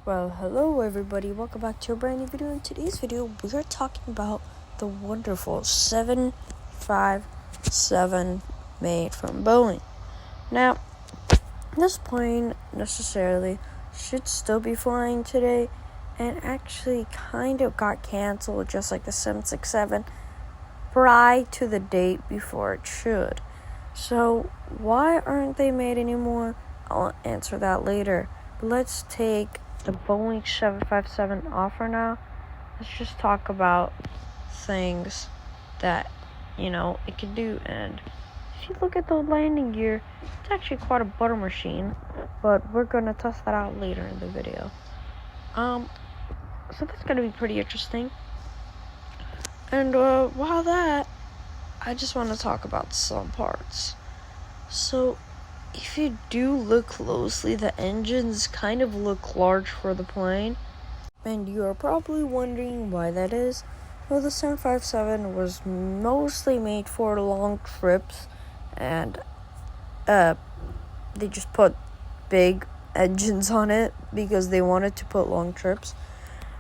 Well, hello everybody, welcome back to a brand new video. In today's video, we are talking about the wonderful 757 made from Boeing. Now, this plane necessarily should still be flying today, and actually kind of got canceled just like the 767 prior to the date before it should. So, why aren't they made anymore? I'll answer that later. But let's take the Boeing 757 offer now. Let's just talk about things that, it can do. And if you look at the landing gear, it's actually quite a butter machine, but we're going to test that out later in the video. So that's going to be pretty interesting. And while that, I just want to talk about some parts. So, if you do look closely, the engines kind of look large for the plane. And you are probably wondering why that is. Well, the 757 was mostly made for long trips. And they just put big engines on it because they wanted to put long trips.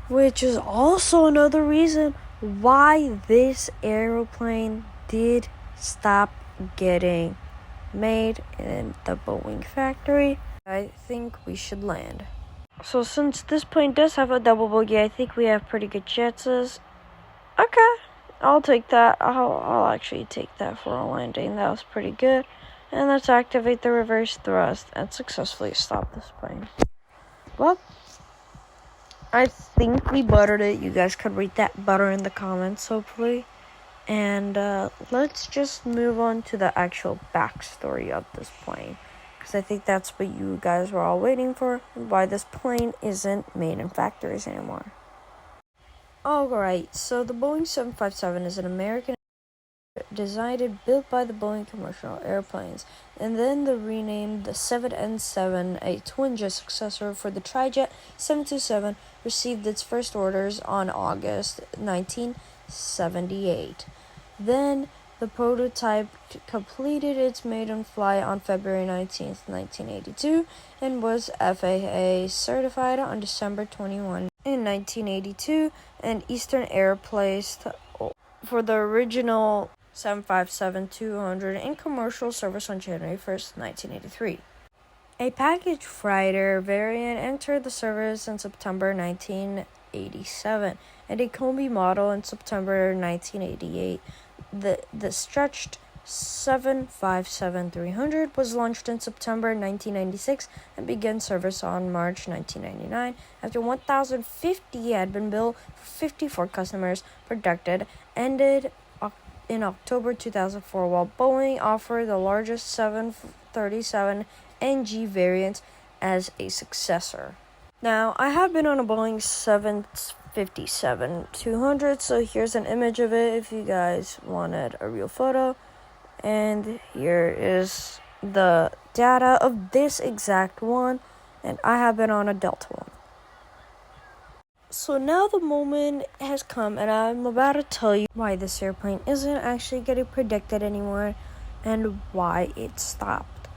Which is also another reason why this airplane did stop getting made in the Boeing factory. I think we should land. So since this plane does have a double bogey, I think we have pretty good chances. Okay, I'll take that. I'll actually take that for a landing. That was pretty good. And let's activate the reverse thrust and successfully stop this plane. Well, I think we buttered it. You guys could rate that butter in the comments, hopefully. And let's just move on to the actual backstory of this plane, because I think that's what you guys were all waiting for, and why this plane isn't made in factories anymore. Alright, so the Boeing 757 is an American designed and built by the Boeing Commercial Airplanes, and then the renamed the 7N7, a twin-jet successor for the Tri-Jet 727, received its first orders on August 1978. Then, the prototype completed its maiden flight on February 19, 1982, and was FAA certified on December 21 in 1982, and Eastern Air placed for the original 757-200 in commercial service on January 1st, 1983. A package freighter variant entered the service in September 1987, and a Combi model in September 1988. The stretched 757-300 was launched in September 1996 and began service on March 1999. After 1,050 had been built for 54 customers, production ended in October 2004, while Boeing offered the largest 737 NG variant as a successor. Now, I have been on a Boeing 757-200, so here's an image of it if you guys wanted a real photo. And here is the data of this exact one, and I have been on a Delta one. So now the moment has come, and I'm about to tell you why this airplane isn't actually getting predicted anymore, and why it stopped.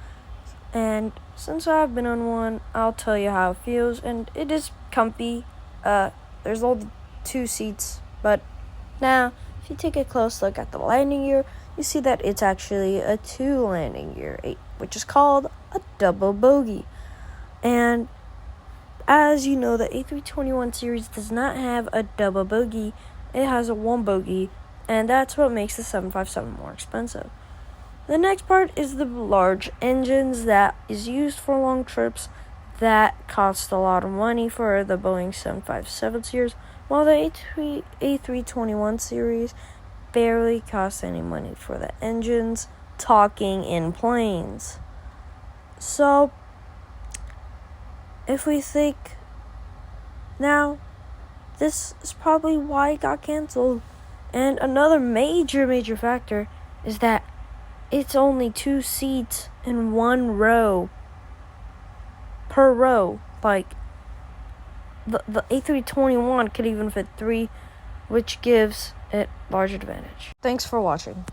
And since I've been on one, I'll tell you how it feels, and it is comfy. There's all 2 seats, but now, if you take a close look at the landing gear, you see that it's actually a 2 landing gear, which is called a double bogey. And as you know, the A321 series does not have a double bogey. It has a 1 bogey, and that's what makes the 757 more expensive. The next part is the large engines that is used for long trips that cost a lot of money for the Boeing 757 series, while the A321 series barely costs any money for the engines talking in planes. So, if we think now, this is probably why it got canceled. And another major factor is that it's only 2 seats in 1 row per row. Like, the A321 could even fit 3, which gives it large advantage. Thanks for watching.